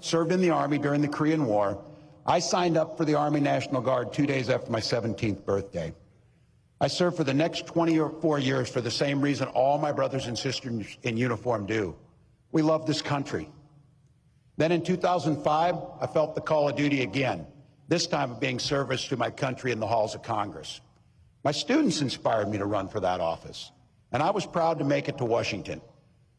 served in the Army during the Korean War. I signed up for the Army National Guard 2 days after my 17th birthday. I served for the next 24 years for the same reason all my brothers and sisters in uniform do. We love this country. Then in 2005, I felt the call of duty again, this time of being service to my country in the halls of Congress. My students inspired me to run for that office, and I was proud to make it to Washington.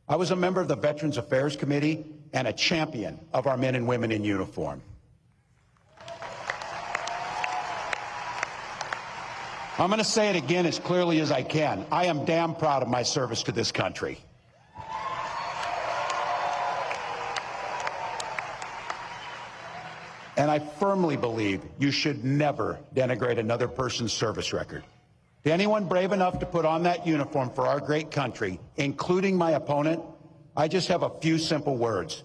I was a member of the Veterans Affairs Committee and a champion of our men and women in uniform. I'm going to say it again as clearly as I can. I am damn proud of my service to this country. And I firmly believe you should never denigrate another person's service record. To anyone brave enough to put on that uniform for our great country, including my opponent, I just have a few simple words.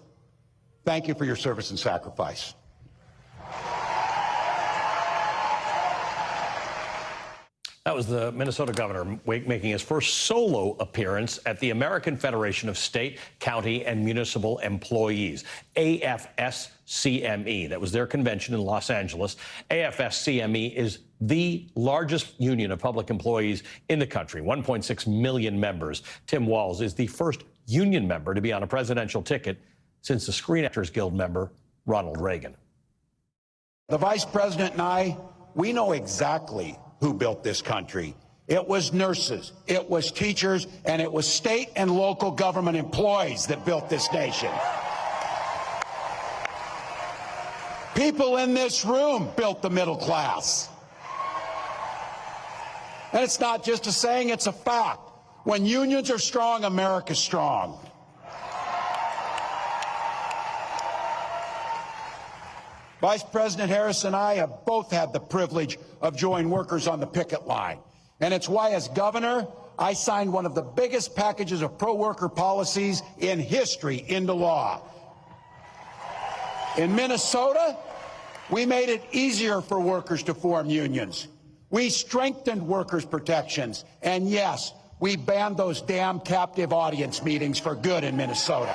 Thank you for your service and sacrifice. That was the Minnesota governor making his first solo appearance at the American Federation of State, County, and Municipal Employees, AFS-CME. That was their convention in Los Angeles. AFS-CME is the largest union of public employees in the country, 1.6 million members. Tim Walz is the first union member to be on a presidential ticket since the Screen Actors Guild member, Ronald Reagan. The vice president and I, we know exactly who built this country. It was nurses, it was teachers, and it was state and local government employees that built this nation. People in this room built the middle class. And it's not just a saying, it's a fact. When unions are strong, America's strong. Vice President Harris and I have both had the privilege of joining workers on the picket line. And it's why, as governor, I signed one of the biggest packages of pro-worker policies in history into law. In Minnesota, we made it easier for workers to form unions. We strengthened workers' protections. And yes, we banned those damn captive audience meetings for good in Minnesota.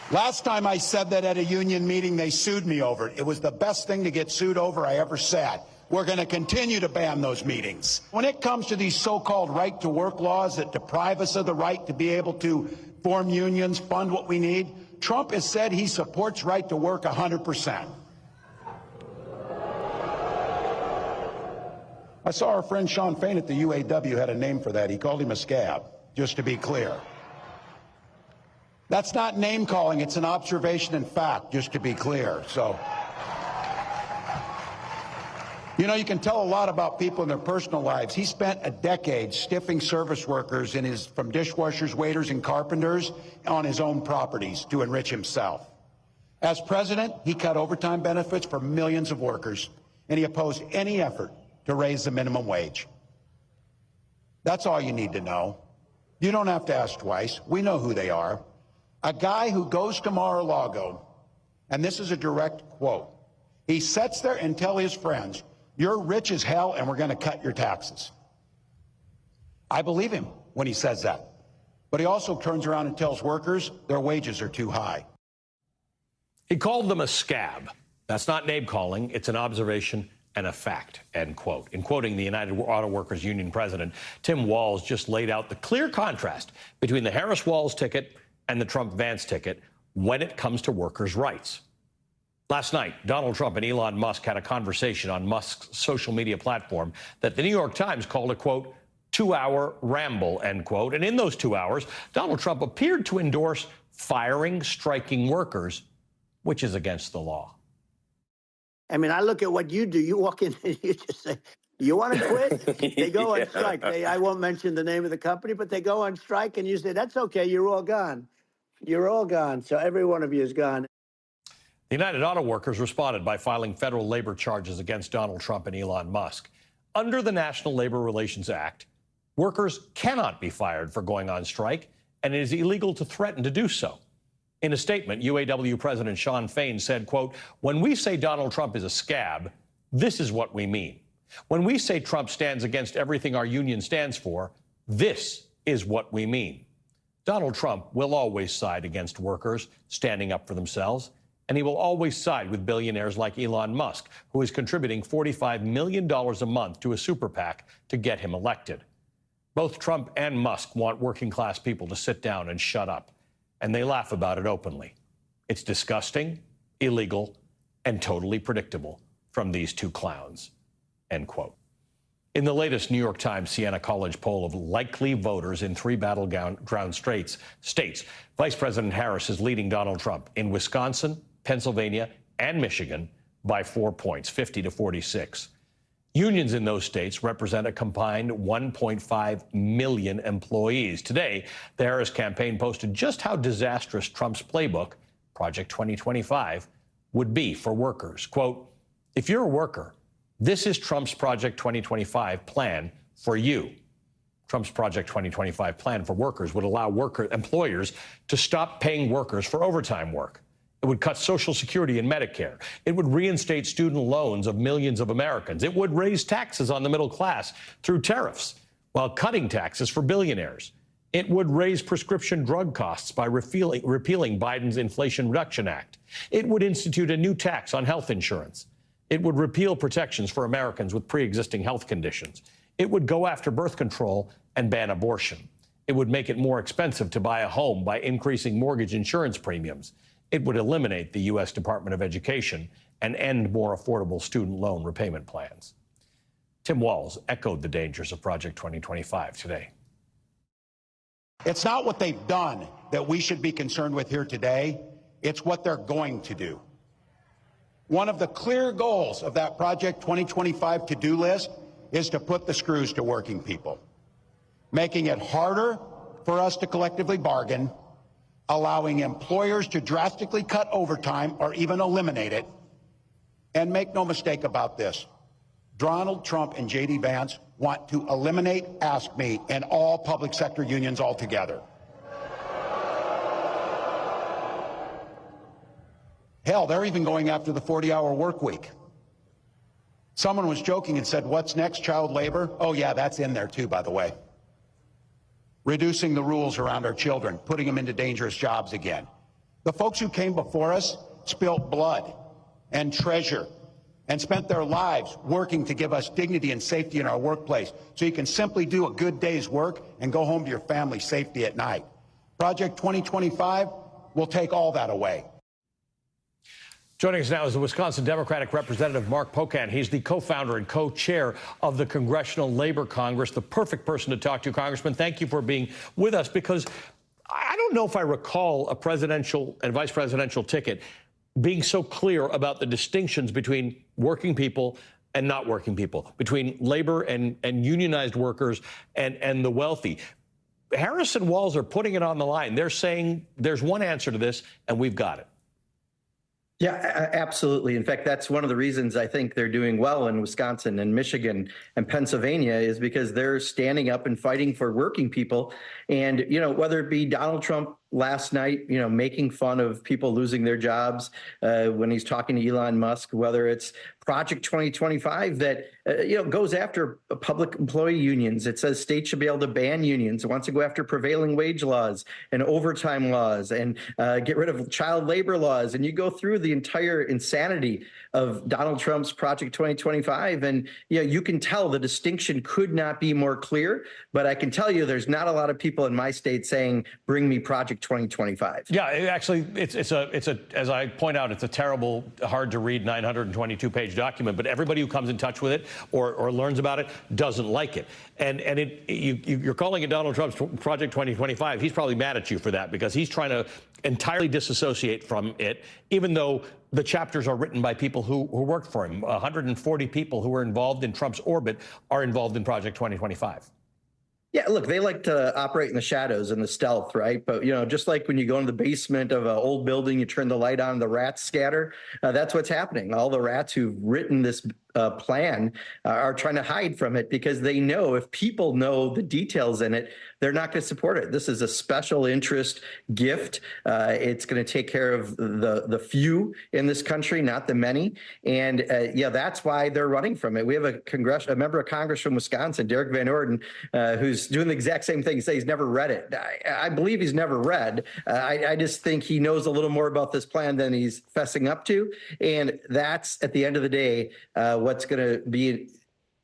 Last time I said that at a union meeting, they sued me over it. It was the best thing to get sued over I ever said. We're going to continue to ban those meetings. When it comes to these so-called right-to-work laws that deprive us of the right to be able to form unions, fund what we need, Trump has said he supports right to work 100%. I saw our friend Sean Fain at the UAW had a name for that. He called him a scab, just to be clear. That's not name calling, it's an observation and fact, just to be clear. So, you know, you can tell a lot about people in their personal lives. He spent a decade stiffing service workers from dishwashers, waiters, and carpenters on his own properties to enrich himself. As president, he cut overtime benefits for millions of workers, and he opposed any effort to raise the minimum wage. That's all you need to know. You don't have to ask twice. We know who they are. A guy who goes to Mar-a-Lago, and this is a direct quote, he sits there and tells his friends, you're rich as hell and we're going to cut your taxes. I believe him when he says that. But he also turns around and tells workers their wages are too high. He called them a scab. That's not name calling. It's an observation and a fact, end quote. In quoting the United Auto Workers Union president, Tim Walz just laid out the clear contrast between the Harris-Walz ticket and the Trump-Vance ticket when it comes to workers' rights. Last night, Donald Trump and Elon Musk had a conversation on Musk's social media platform that the New York Times called a, quote, 2-hour ramble, end quote. And in those 2 hours, Donald Trump appeared to endorse firing striking workers, which is against the law. I mean, I look at what you do. You walk in and you just say, you want to quit? They go on strike. I won't mention the name of the company, but they go on strike and you say, that's okay, you're all gone. You're all gone. So every one of you is gone. The United Auto Workers responded by filing federal labor charges against Donald Trump and Elon Musk. Under the National Labor Relations Act, workers cannot be fired for going on strike, and it is illegal to threaten to do so. In a statement, UAW President Sean Fain said, quote, when we say Donald Trump is a scab, this is what we mean. When we say Trump stands against everything our union stands for, this is what we mean. Donald Trump will always side against workers standing up for themselves, and he will always side with billionaires like Elon Musk, who is contributing $45 million a month to a super PAC to get him elected. Both Trump and Musk want working-class people to sit down and shut up, and they laugh about it openly. It's disgusting, illegal, and totally predictable from these two clowns, end quote. In the latest New York Times Siena College poll of likely voters in 3 battleground states, Vice President Harris is leading Donald Trump in Wisconsin, Pennsylvania, and Michigan by 4 points, 50 to 46. Unions in those states represent a combined 1.5 million employees. Today, the Harris campaign posted just how disastrous Trump's playbook, Project 2025, would be for workers. Quote, if you're a worker, this is Trump's Project 2025 plan for you. Trump's Project 2025 plan for workers would allow employers to stop paying workers for overtime work. It would cut Social Security and Medicare. It would reinstate student loans of millions of Americans. It would raise taxes on the middle class through tariffs, while cutting taxes for billionaires. It would raise prescription drug costs by repealing Biden's Inflation Reduction Act. It would institute a new tax on health insurance. It would repeal protections for Americans with pre-existing health conditions. It would go after birth control and ban abortion. It would make it more expensive to buy a home by increasing mortgage insurance premiums. It would eliminate the U.S. Department of Education and end more affordable student loan repayment plans. Tim Walz echoed the dangers of Project 2025 today. It's not what they've done that we should be concerned with here today. It's what they're going to do. One of the clear goals of that Project 2025 to-do list is to put the screws to working people, making it harder for us to collectively bargain, allowing employers to drastically cut overtime or even eliminate it. And make no mistake about this, Donald Trump and J.D. Vance want to eliminate AFSCME and all public sector unions altogether. Hell, they're even going after the 40-hour work week. Someone was joking and said, what's next, child labor? Oh, yeah, that's in there too, by the way. Reducing the rules around our children, putting them into dangerous jobs again. The folks who came before us spilt blood and treasure and spent their lives working to give us dignity and safety in our workplace so you can simply do a good day's work and go home to your family safely at night. Project 2025 will take all that away. Joining us now is the Wisconsin Democratic Representative Mark Pocan. He's the co-founder and co-chair of the Congressional Labor Congress, the perfect person to talk to. Congressman, thank you for being with us, because I don't know if I recall a presidential and vice presidential ticket being so clear about the distinctions between working people and not working people, between labor and unionized workers and the wealthy. Harris and Walz are putting it on the line. They're saying there's one answer to this, and we've got it. Yeah, absolutely. In fact, that's one of the reasons I think they're doing well in Wisconsin and Michigan and Pennsylvania, is because they're standing up and fighting for working people. And, you know, whether it be Donald Trump last night, you know, making fun of people losing their jobs when he's talking to Elon Musk, whether it's Project 2025 that, you know, goes after public employee unions. It says states should be able to ban unions. It wants to go after prevailing wage laws and overtime laws and get rid of child labor laws. And you go through the entire insanity of Donald Trump's Project 2025. And, you know, you can tell the distinction could not be more clear. But I can tell you there's not a lot of people in my state saying, bring me Project 2025. Yeah, actually, it's as I point out, it's a terrible, hard to read 922-page document, but everybody who comes in touch with it or learns about it doesn't like it. And you're calling it Donald Trump's Project 2025. He's probably mad at you for that, because he's trying to entirely disassociate from it, even though the chapters are written by people who worked for him. 140 people who were involved in Trump's orbit are involved in Project 2025. Yeah, look, they like to operate in the shadows and the stealth, right? But, you know, just like when you go into the basement of an old building, you turn the light on, the rats scatter. That's what's happening. All the rats who've written this plan are trying to hide from it because they know if people know the details in it, they're not going to support it. This is a special interest gift. It's going to take care of the few in this country, not the many. And yeah, that's why they're running from it. We have a member of Congress from Wisconsin, Derek Van Orden, who's doing the exact same thing. Say he's never read it. I believe he's never read. I just think he knows a little more about this plan than he's fessing up to. And that's, at the end of the day, what's going to be,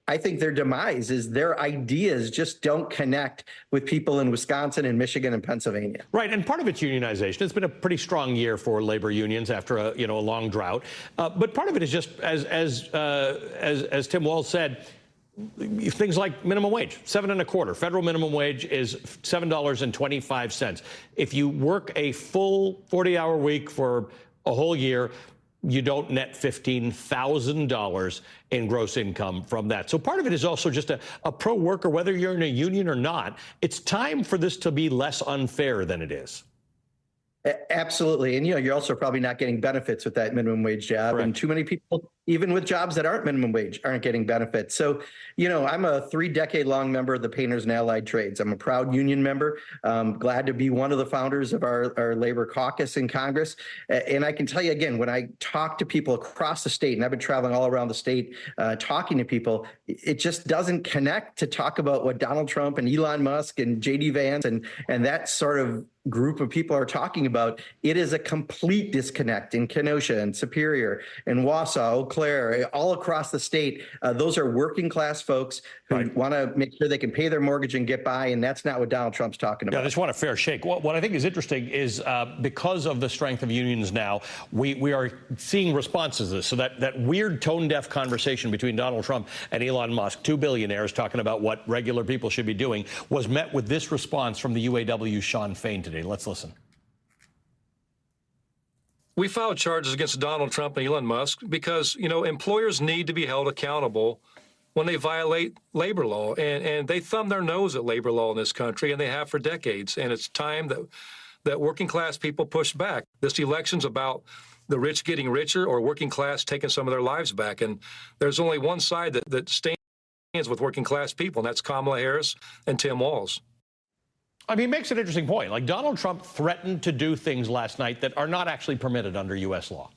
I think, their demise is their ideas just don't connect with people in Wisconsin and Michigan and Pennsylvania. Right, and part of it's unionization. It's been a pretty strong year for labor unions after a long drought. But part of it is just as Tim Walz said, things like minimum wage, $7.25. Federal minimum wage is $7.25. If you work a full 40-hour week for a whole year, you don't net $15,000 in gross income from that. So part of it is also just a pro-worker, whether you're in a union or not. It's time for this to be less unfair than it is. Absolutely. And, you're also probably not getting benefits with that minimum wage job. Correct. And too many people, even with jobs that aren't minimum wage, aren't getting benefits. So, I'm a 3-decade-long member of the Painters and Allied Trades. I'm a proud union member. Glad to be one of the founders of our labor caucus in Congress. And I can tell you again, when I talk to people across the state, and I've been traveling all around the state talking to people, it just doesn't connect to talk about what Donald Trump and Elon Musk and J.D. Vance and that sort of group of people are talking about. It is a complete disconnect in Kenosha and Superior and Wausau, Eau Claire, all across the state. Those are working class folks who want to make sure they can pay their mortgage and get by, and that's not what Donald Trump's talking about. Yeah, I just want a fair shake. What I think is interesting is because of the strength of unions now, we are seeing responses to this. So that weird tone-deaf conversation between Donald Trump and Elon Musk, two billionaires talking about what regular people should be doing, was met with this response from the UAW's Sean Fain today. Let's listen. We filed charges against Donald Trump and Elon Musk because, employers need to be held accountable when they violate labor law. And they thumb their nose at labor law in this country, and they have for decades. And it's time that working class people push back. This election's about the rich getting richer or working class taking some of their lives back. And there's only one side that stands with working class people, and that's Kamala Harris and Tim Walz. I mean, he makes an interesting point. Like, Donald Trump threatened to do things last night that are not actually permitted under U.S. law.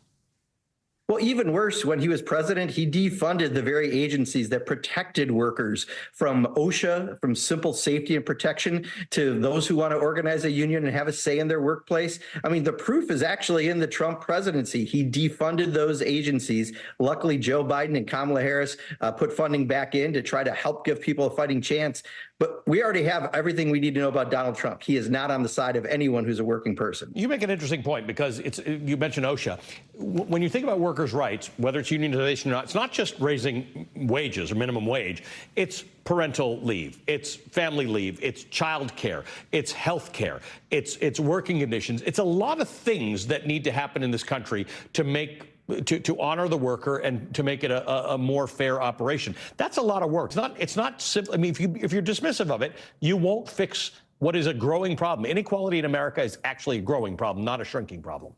Well, even worse, when he was president, he defunded the very agencies that protected workers, from OSHA, from simple safety and protection, to those who want to organize a union and have a say in their workplace. I mean, the proof is actually in the Trump presidency. He defunded those agencies. Luckily, Joe Biden and Kamala Harris put funding back in to try to help give people a fighting chance. But we already have everything we need to know about Donald Trump. He is not on the side of anyone who's a working person. You make an interesting point because you mentioned OSHA. When you think about workers' rights, whether it's unionization or not, it's not just raising wages or minimum wage. It's parental leave, it's family leave, it's child care, it's health care, it's working conditions. It's a lot of things that need to happen in this country to honor the worker and to make it a more fair operation. That's a lot of work. It's not simple. I mean, if you're dismissive of it, you won't fix what is a growing problem. Inequality in America is actually a growing problem, not a shrinking problem.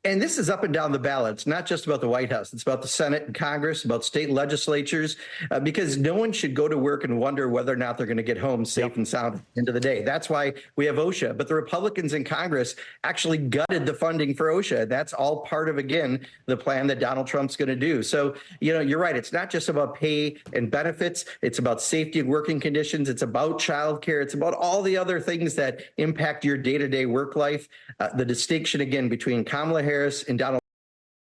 And this is up and down the ballot. It's not just about the White House. It's about the Senate and Congress, about state legislatures, because no one should go to work and wonder whether or not they're going to get home safe and sound at the end of the day. That's why we have OSHA. But the Republicans in Congress actually gutted the funding for OSHA. That's all part of, again, the plan that Donald Trump's going to do. So, you're right. It's not just about pay and benefits. It's about safety and working conditions. It's about child care. It's about all the other things that impact your day-to-day work life. The distinction, again, between Kamala Harris and Donald